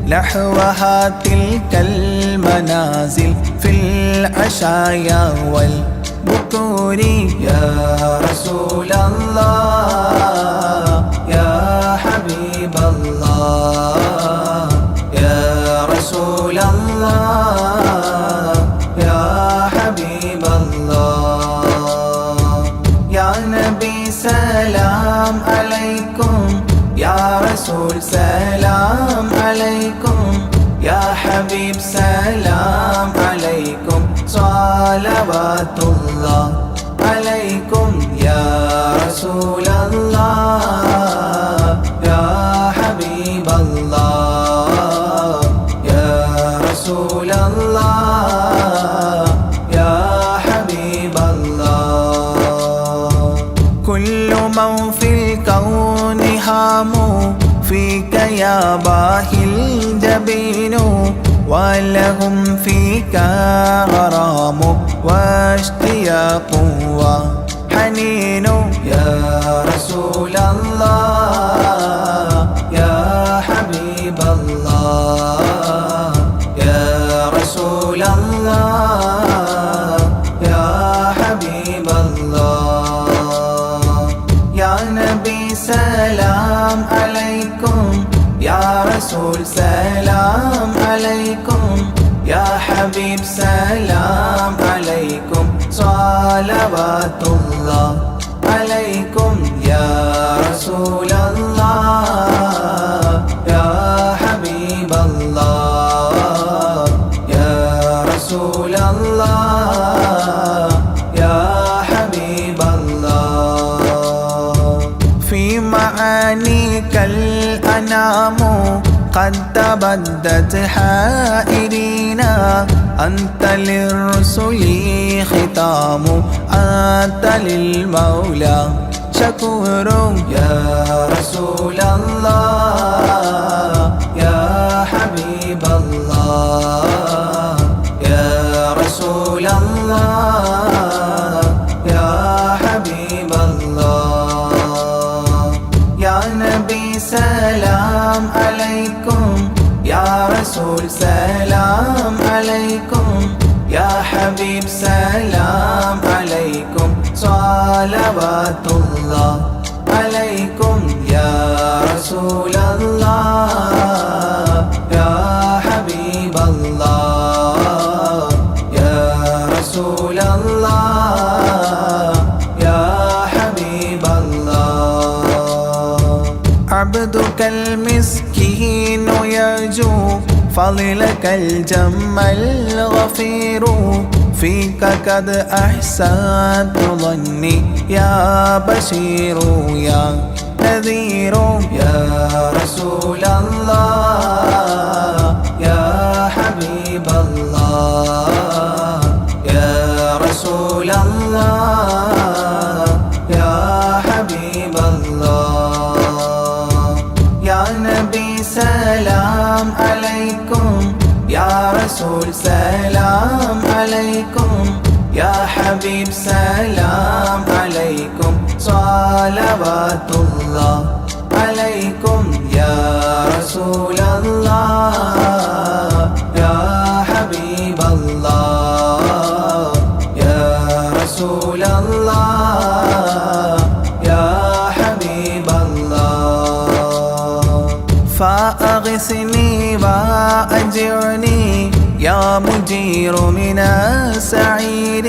نحوها تلك المنازل في العشايا والبكور يا رسول الله يا حبيب الله يا رسول الله يا حبيب الله يا نبي سلام عليكم يا رسول سلام عليكم يا حبيب سلام عليكم صلوات الله عليكم يا رسول الله يا حبيب الله يا رسول الله يا حبيب الله كل من في الكون هام فيك يا باهي الجبين ولهم فيك غرام واشتياق وحنين يا رسول الله يا حبيب الله يا رسول الله يا حبيب الله يا نبي سلام عليكم يا رسول سلام عليكم يا حبيب سلام عليكم صلوات الله عليكم يا رسول الله يا حبيب الله يا رسول الله يا حبيب الله في معانيك الأنام قد تبدت حائرين أنت للرسل ختام أنت للمولى شكور يا رسول الله يا حبيب الله يا رسول الله يا حبيب الله يا نبي سلام عليكم يا رسول سلام عليكم يا حبيب سلام عليكم صلوات الله عليكم يا رسول الله يا حبيب الله يا رسول الله يا حبيب الله عبدك المسكين يرجو فضلك الجم الغفير فيك قد أحسنت ظني يا بشير يا نذير يا رسول الله يا حبيب الله يا رسول الله يا حبيب الله يا نبي സലാം അലൈക്കും യാ റസൂൽ സലാം അലൈക്കും യാ ഹബീബ് സലാം അലൈക്കും സ്വലവാതുല്ലാഹ് അലൈക്കും യാ റസൂലല്ലാഹ് യാ ഹബീബല്ലാഹ് യാ റസൂലല്ലാഹ് യാ ഹബീബല്ലാഹ് ഫഅഗ്സിനി വഅജ്ഉനി يا مجير من السعير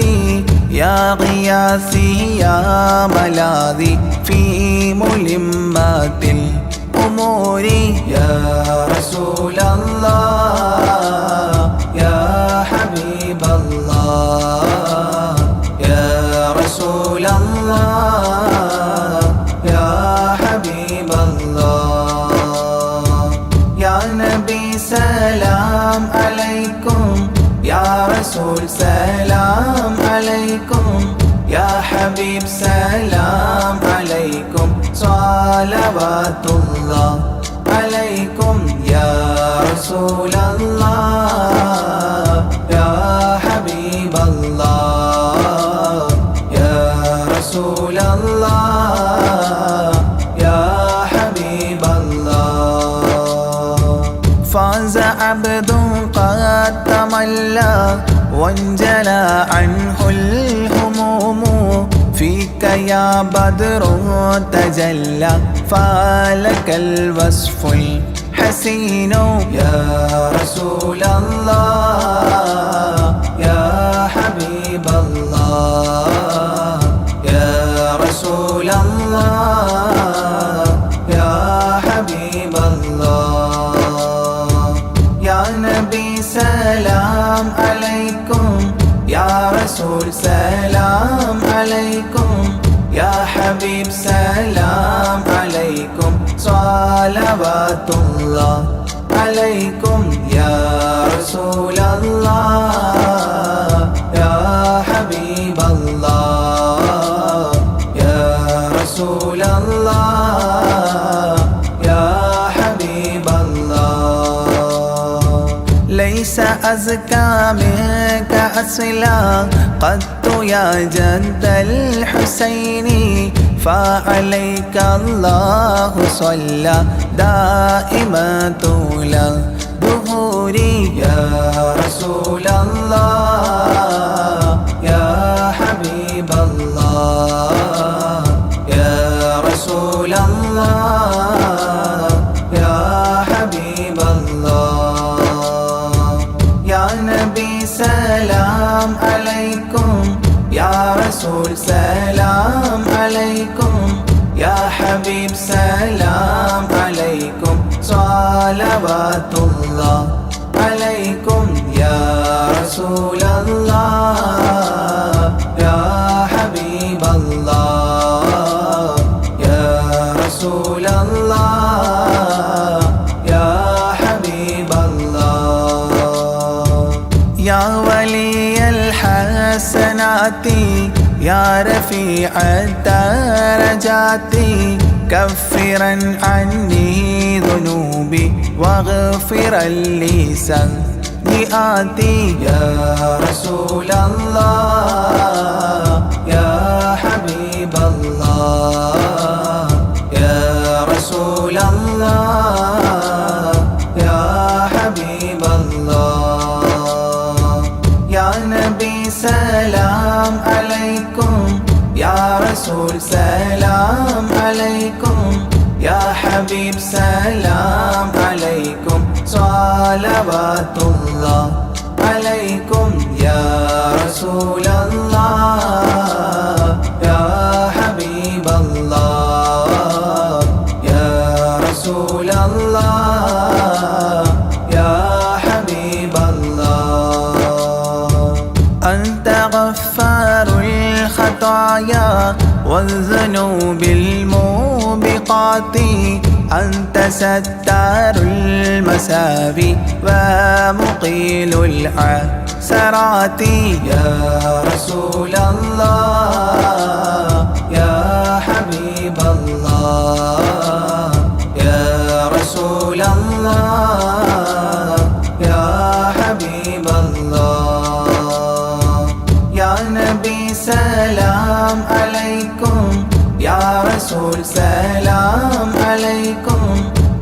يا غياثي يا ملاذي في ملمات الأمور يا رسول الله يا حبيب الله يا رسول الله يا حبيب الله يا نبي سلام عليكم يا رسول سلام عليكم يا حبيب سلام عليكم صلوات الله عليكم يا رسول الله يا حبيب الله يا رسول الله يا حبيب الله فاز عبد قد تملى وانجلى عنه الهموم فيك يا بدر تجلى فلك الوصف الحسين يا رسول الله يا حبيب الله يا رسول الله يا حبيب الله يا نبي سلام عليكم يا رسول سلام عليكم يا حبيب سلام عليكم صلوات الله عليكم يا رسول الله يا حبيب الله يا رسول الله يا حبيب الله ليس أزكى منك أصلا قدت يا جد الحسين فعليك الله صلى دائما طول الدهور يا رسول الله يا حبيب الله يا رسول الله يا حبيب الله يا نبي سلام عليكم يا رسول سلام عليكم يا حبيب سلام عليكم صلوات الله عليكم يا رسول الله يا حبيب الله يا رسول الله يا حبيب الله يا ولي الحسنات يا رفيع الدرجات كفرا عني ذنوبي واغفرا لي سيئاتي يا رسول الله يا حبيب الله يا رسول الله يا حبيب الله يا نبي سلام عليكم يا رسول سلام عليكم يا حبيب سلام عليكم صلوات الله عليكم يا رسول الله يا حبيب الله يا رسول الله يا حبيب الله أنت غفار الخطايا والذنوب الموبقات أنت ستار المساوي ومقيل العثرات يا رسول الله يا حبيب الله يا رسول الله يا حبيب الله يا نبي سلام عليكم يا رسول سلام عليكم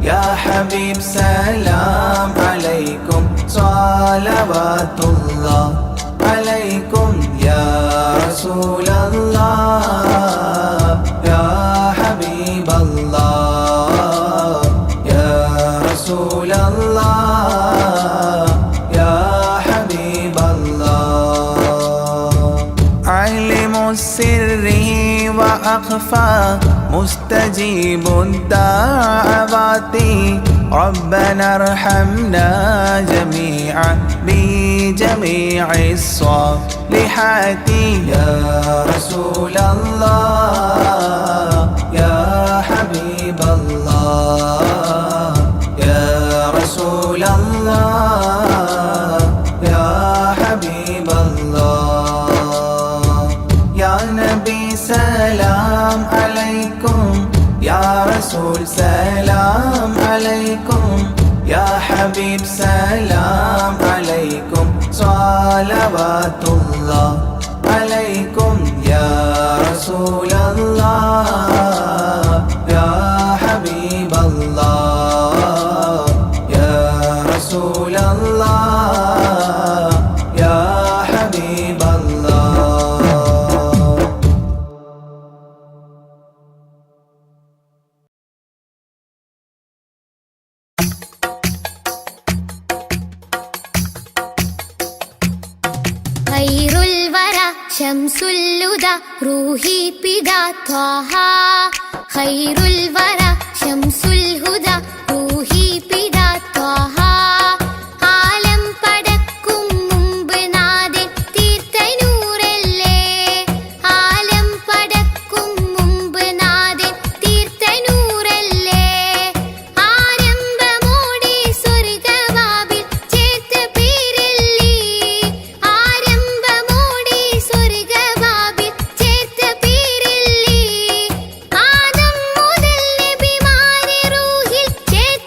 يا حبيب سلام عليكم صلوات الله عليكم يا رسول الله يا حبيب الله يا رسول الله يا حبيب الله علم السر وأخفى مستجيب الدعوات ربنا ارحمنا جميعا بجميع الصالحات يا رسول الله يا حبيب الله يا رسول الله يا حبيب الله يا نبي سلام عليكم يا رسول سلام عليكم يا حبيب سلام عليكم صلوات الله عليكم يا رسول الله يا حبيب الله يا رسول الله يا حبيب الله خير الورى شمس الهدى روحي بدا طه خير الورى شمس الهدى روحي بدا طه ആലം പടക്കും മുമ്പ് നാഥൻ തീർത്ത നൂറല്ലേ ആലം പടക്കും മുമ്പ് നാഥൻ തീർത്ത നൂറല്ലേ ആരംഭമോടെ സ്വർഗവാതിൽ ചേർത്ത പേരല്ലേ ആരംഭമോടെ സ്വർഗവാതിൽ ചേർത്ത പേരല്ലേ ആദം മുതൽ നബിമാരെ റൂഹിൽ ചേർത്ത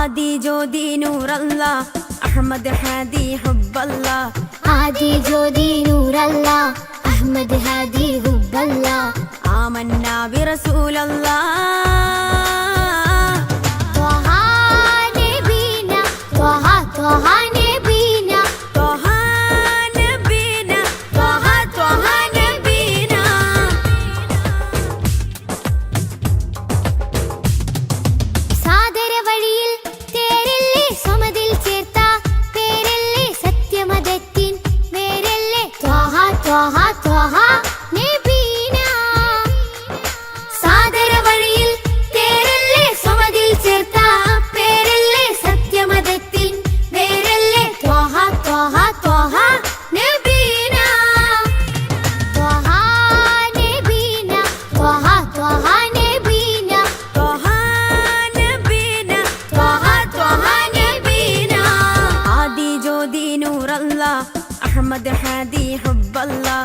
आदि ज्योति नूर अल्लाह अहमद हादी हुब्ब अल्लाह आदि ज्योति नूर अल्लाह अहमद हादी हुब्ब अल्लाह आमन्ना बिरसूल अल्लाह त्वहा नबीना त्वहा त्वहा नबीना त्वहा नबीना त्वहा त्वहा नबीना സാദര വഴിയിൽ തേരല്ലേ സമതിൽ ചേർത്ത പേരല്ലേ സത്യമതത്തിൻ വേരല്ലേ ത്വഹ ത്വഹ ത്വഹ നബീന സാദര വഴിയിൽ തേരല്ലേ സമതിൽ ചേർത്ത പേരല്ലേ സത്യമതത്തിൻ വേരല്ലേ ത്വഹ ത്വഹ ത്വഹ നബീന ത്വഹ നബീന ത്വഹ ത്വഹ നബീന त्वहा नबीना त्वहा त्वहा नबीना आदि ज्योति नूर अल्लाह अहमद हादी हुब्ब अल्लाह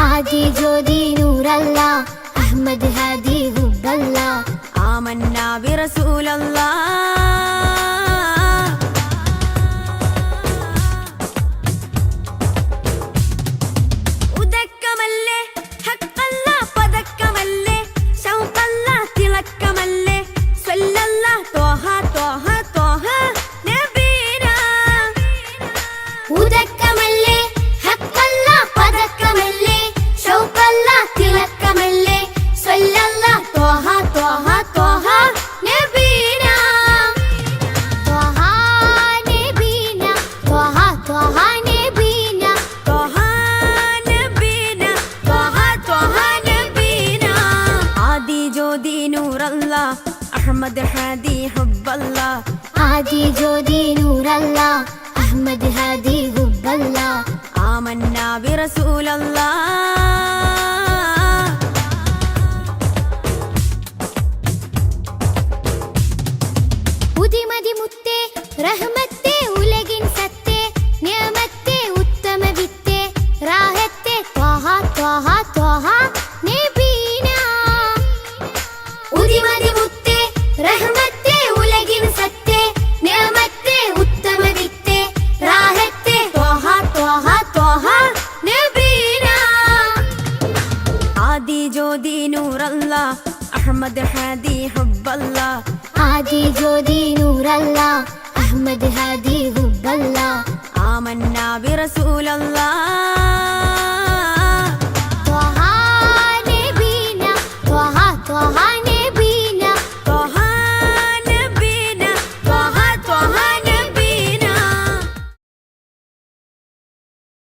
आदि ज्योति नूर अल्लाह अहमद हादी हुब्ब अल्लाह आमन्ना बिरसूल अल्लाह ഉദക്കമല്ലേ ഹക്കല്ല പദക്കമല്ലേ ശൗഖല്ല തിളക്കമല്ലേ സ്വല്ലല്ല ത്വഹ ത്വഹ ത്വഹ നബീന ഉദക്കമല്ലേ ഹക്കല്ല പദക്കമല്ലേ ശൗഖല്ല തിളക്കമല്ലേ സ്വല്ലല്ല ത്വഹ ത്വഹ ത്വഹ നബീന ത്വഹ നബീന ത്വഹ ത്വഹ നബീന ത്വഹ നബീന ത്വഹ ത്വഹ നബീന ആദി ജ്യോതി നൂർ അല്ലാഹ് അഹ്മദ് ഹാദി ഹുബ്ബ അല്ലാഹ് आदि ज्योति नूर अल्लाह अहमद हादी हुब्ब अल्लाह ആമന്നാ ബിറസൂൽ അല്ലാഹ് ഉദിമതി മുത്തേ റഹ്മത്തേ ഉലകിൻ സത്തേ നിയമത്തേ ഉത്തമ വിത്തേ റാഹത്തേ ത്വഹ ത്വഹ ത്വഹ നബീന ഉദിമതി മുത്തേ റഹ്മത്തേ ഉലകിൻ സത്തേ നിയമത്തേ ഉത്തമ വിത്തേ റാഹത്തേ ത്വഹ ത്വഹ ത്വഹ നബീന ആദി ജ്യോതി നൂർ അല്ലാഹ് അഹ്മദ് ഹാദി ഹുബ്ബ അല്ലാഹ് आदि ज्योति नूर अल्लाह अहमद हादी हुब्ब अल्लाह ആമന്നാ ബിറസൂൽ അല്ലാഹ്